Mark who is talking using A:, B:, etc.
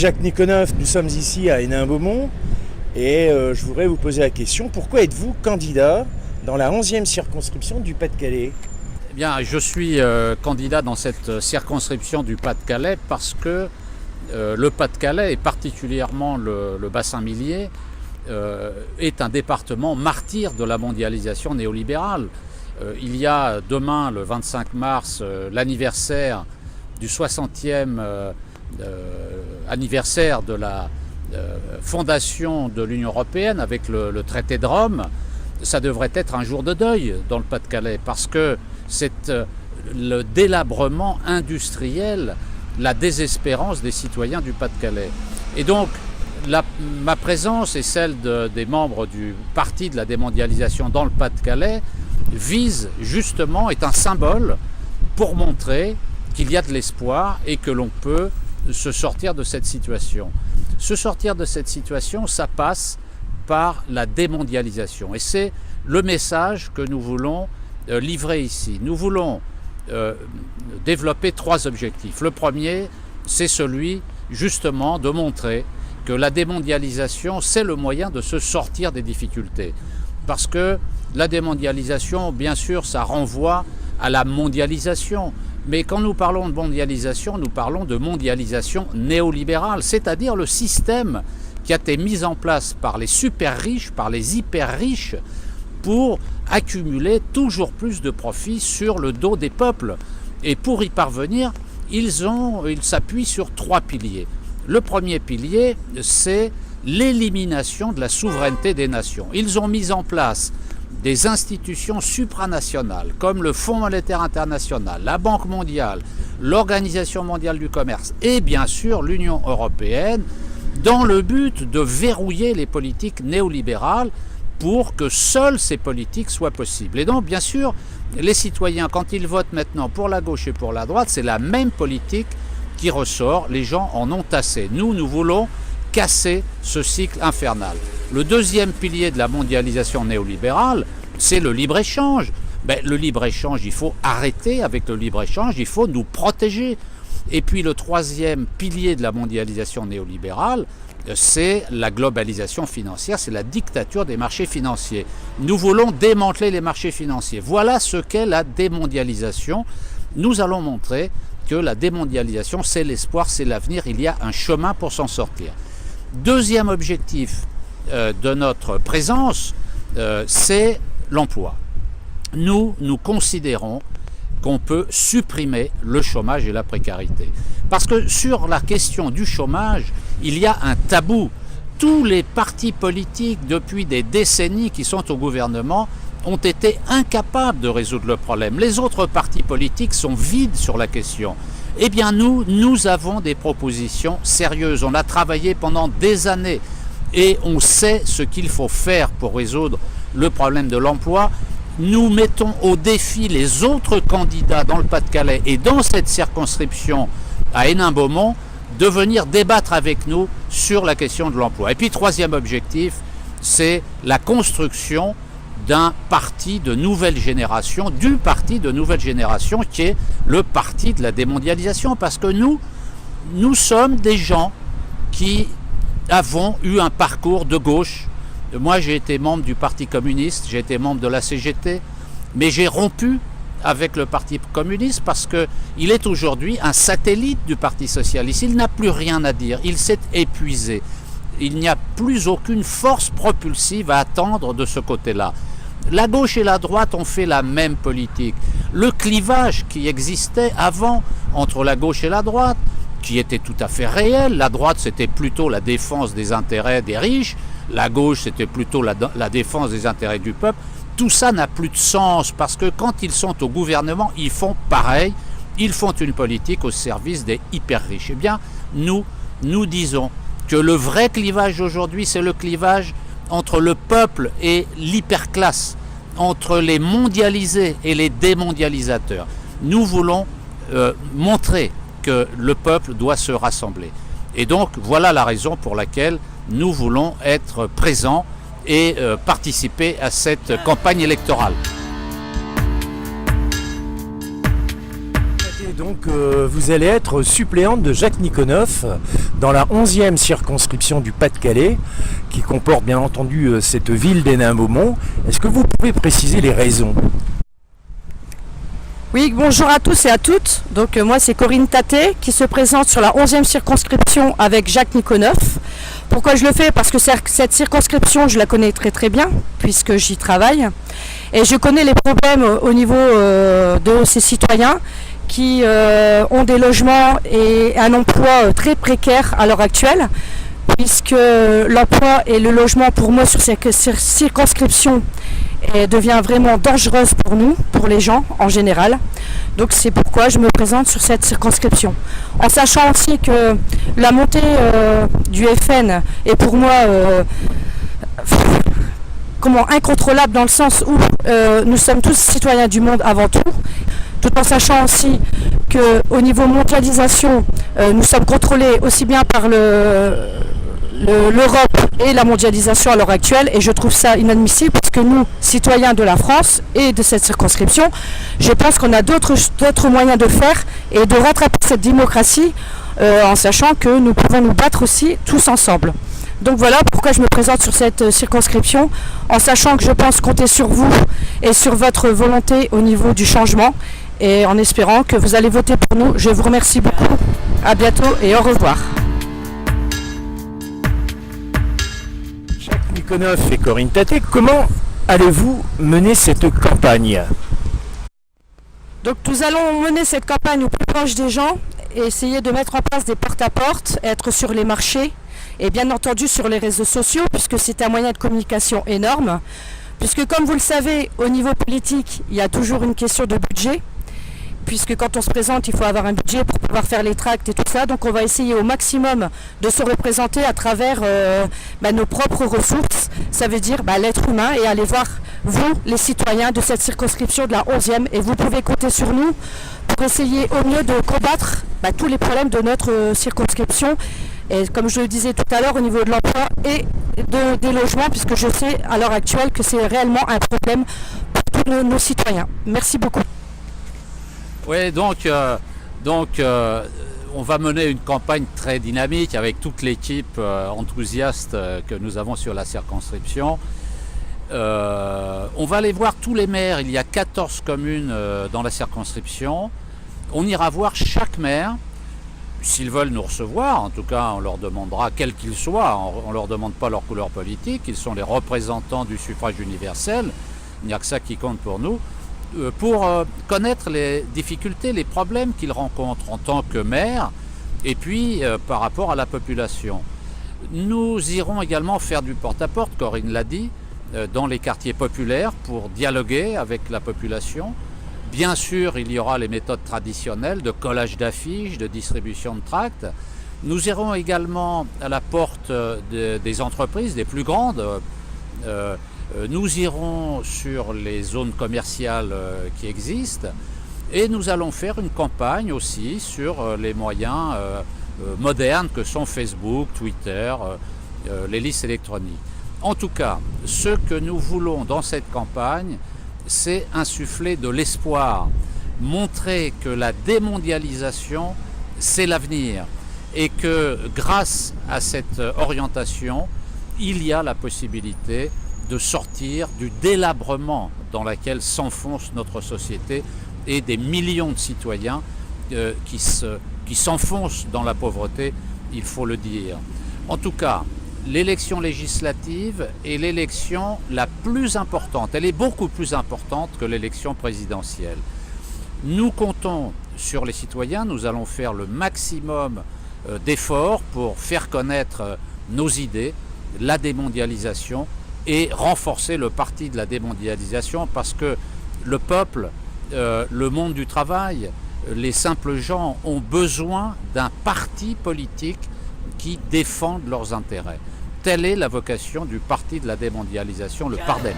A: Jacques Nikonov, nous sommes ici à Hénin-Beaumont et je voudrais vous poser la question, pourquoi êtes-vous candidat dans la 11e circonscription du Pas-de-Calais ?
B: Eh bien, je suis candidat dans cette circonscription du Pas-de-Calais parce que le Pas-de-Calais, et particulièrement le bassin minier, est un département martyr de la mondialisation néolibérale. Il y a demain, le 25 mars, l'anniversaire du 60e anniversaire de la fondation de l'Union européenne avec le traité de Rome. Ça devrait être un jour de deuil dans le Pas-de-Calais parce que c'est le délabrement industriel, la désespérance des citoyens du Pas-de-Calais. Et donc, ma présence et celle des membres du Parti de la démondialisation dans le Pas-de-Calais vise justement, est un symbole pour montrer qu'il y a de l'espoir et que l'on peut se sortir de cette situation. Se sortir de cette situation, ça passe par la démondialisation. Et c'est le message que nous voulons livrer ici. Nous voulons développer 3 objectifs. Le premier, c'est celui justement de montrer que la démondialisation, c'est le moyen de se sortir des difficultés. Parce que la démondialisation, bien sûr, ça renvoie à la mondialisation. Mais quand nous parlons de mondialisation, nous parlons de mondialisation néolibérale, c'est-à-dire le système qui a été mis en place par les super riches, par les hyper riches, pour accumuler toujours plus de profits sur le dos des peuples. Et pour y parvenir, ils s'appuient sur 3 piliers. Le premier pilier, c'est l'élimination de la souveraineté des nations. Ils ont mis en place des institutions supranationales comme le Fonds monétaire international, la Banque mondiale, l'Organisation mondiale du commerce et bien sûr l'Union européenne dans le but de verrouiller les politiques néolibérales pour que seules ces politiques soient possibles. Et donc bien sûr, les citoyens, quand ils votent maintenant pour la gauche et pour la droite, c'est la même politique qui ressort, les gens en ont assez. Nous voulons casser ce cycle infernal. Le deuxième pilier de la mondialisation néolibérale, c'est le libre-échange. Le libre-échange, il faut arrêter avec le libre-échange, il faut nous protéger. Et puis le troisième pilier de la mondialisation néolibérale, c'est la globalisation financière, c'est la dictature des marchés financiers. Nous voulons démanteler les marchés financiers. Voilà ce qu'est la démondialisation. Nous allons montrer que la démondialisation, c'est l'espoir, c'est l'avenir, il y a un chemin pour s'en sortir. Deuxième objectif de notre présence, c'est l'emploi. Nous considérons qu'on peut supprimer le chômage et la précarité. Parce que sur la question du chômage, il y a un tabou. Tous les partis politiques, depuis des décennies qui sont au gouvernement, ont été incapables de résoudre le problème. Les autres partis politiques sont vides sur la question. Eh bien nous avons des propositions sérieuses. On a travaillé pendant des années et on sait ce qu'il faut faire pour résoudre le problème de l'emploi. Nous mettons au défi les autres candidats dans le Pas-de-Calais et dans cette circonscription à Hénin-Beaumont de venir débattre avec nous sur la question de l'emploi. Et puis troisième objectif, c'est la construction d'un parti de nouvelle génération, du parti de nouvelle génération qui est le parti de la démondialisation. Parce que nous sommes des gens qui avons eu un parcours de gauche. Moi, j'ai été membre du Parti communiste, j'ai été membre de la CGT, mais j'ai rompu avec le Parti communiste parce qu'il est aujourd'hui un satellite du Parti socialiste. Il n'a plus rien à dire, il s'est épuisé. Il n'y a plus aucune force propulsive à attendre de ce côté-là. La gauche et la droite ont fait la même politique. Le clivage qui existait avant entre la gauche et la droite, qui était tout à fait réel, la droite c'était plutôt la défense des intérêts des riches, la gauche c'était plutôt la défense des intérêts du peuple, tout ça n'a plus de sens parce que quand ils sont au gouvernement, ils font pareil, ils font une politique au service des hyper riches. Eh bien, nous disons que le vrai clivage aujourd'hui, c'est le clivage entre le peuple et l'hyperclasse, entre les mondialisés et les démondialisateurs. Nous voulons montrer que le peuple doit se rassembler. Et donc, voilà la raison pour laquelle nous voulons être présents et participer à cette campagne électorale.
A: Donc Donc vous allez être suppléante de Jacques Nikonov dans la 11e circonscription du Pas-de-Calais, qui comporte bien entendu cette ville d'Hénin-Beaumont. Est-ce que vous pouvez préciser les raisons ?
C: Oui, bonjour à tous et à toutes. Donc moi c'est Corinne Taté qui se présente sur la 11e circonscription avec Jacques Nikonov. Pourquoi je le fais ? Parce que cette circonscription je la connais très très bien puisque j'y travaille. Et je connais les problèmes au niveau de ces citoyens qui ont des logements et un emploi très précaire à l'heure actuelle. Puisque l'emploi et le logement pour moi sur cette circonscription devient vraiment dangereuse pour nous, pour les gens en général. Donc c'est pourquoi je me présente sur cette circonscription. En sachant aussi que la montée du FN est pour moi incontrôlable dans le sens où nous sommes tous citoyens du monde avant tout en sachant aussi qu'au niveau mondialisation, nous sommes contrôlés aussi bien par l'Europe et la mondialisation à l'heure actuelle, et je trouve ça inadmissible parce que nous, citoyens de la France et de cette circonscription, je pense qu'on a d'autres moyens de faire et de rattraper cette démocratie en sachant que nous pouvons nous battre aussi tous ensemble. Donc voilà pourquoi je me présente sur cette circonscription, en sachant que je pense compter sur vous et sur votre volonté au niveau du changement, et en espérant que vous allez voter pour nous. Je vous remercie beaucoup, à bientôt et au revoir.
A: Jacques Nikonov et Corinne Taté, comment allez-vous mener cette campagne ?
C: Donc nous allons mener cette campagne au plus proche des gens et essayer de mettre en place des porte-à-porte, être sur les marchés et bien entendu sur les réseaux sociaux puisque c'est un moyen de communication énorme. Puisque comme vous le savez, au niveau politique, il y a toujours une question de budget. Puisque quand on se présente, il faut avoir un budget pour pouvoir faire les tracts et tout ça. Donc on va essayer au maximum de se représenter à travers nos propres ressources. Ça veut dire l'être humain, et aller voir, vous, les citoyens de cette circonscription de la 11e. Et vous pouvez compter sur nous pour essayer au mieux de combattre tous les problèmes de notre circonscription. Et comme je le disais tout à l'heure, au niveau de l'emploi et des logements, puisque je sais à l'heure actuelle que c'est réellement un problème pour tous nos citoyens. Merci beaucoup.
B: Oui, donc on va mener une campagne très dynamique avec toute l'équipe enthousiaste que nous avons sur la circonscription. On va aller voir tous les maires, il y a 14 communes dans la circonscription. On ira voir chaque maire, s'ils veulent nous recevoir, en tout cas on leur demandera quels qu'ils soient, on ne leur demande pas leur couleur politique, ils sont les représentants du suffrage universel, il n'y a que ça qui compte pour nous. Pour connaître les difficultés, les problèmes qu'ils rencontrent en tant que maire et puis par rapport à la population. Nous irons également faire du porte-à-porte, Corinne l'a dit, dans les quartiers populaires pour dialoguer avec la population. Bien sûr, il y aura les méthodes traditionnelles de collage d'affiches, de distribution de tracts. Nous irons également à la porte des entreprises, des plus grandes. Nous irons sur les zones commerciales qui existent et nous allons faire une campagne aussi sur les moyens modernes que sont Facebook, Twitter, les listes électroniques. En tout cas, ce que nous voulons dans cette campagne, c'est insuffler de l'espoir, montrer que la démondialisation, c'est l'avenir et que grâce à cette orientation, il y a la possibilité de sortir du délabrement dans lequel s'enfonce notre société et des millions de citoyens qui s'enfoncent dans la pauvreté, il faut le dire. En tout cas, l'élection législative est l'élection la plus importante. Elle est beaucoup plus importante que l'élection présidentielle. Nous comptons sur les citoyens, nous allons faire le maximum d'efforts pour faire connaître nos idées, la démondialisation, et renforcer le parti de la démondialisation parce que le peuple, le monde du travail, les simples gens ont besoin d'un parti politique qui défende leurs intérêts. Telle est la vocation du parti de la démondialisation, le PARDEM.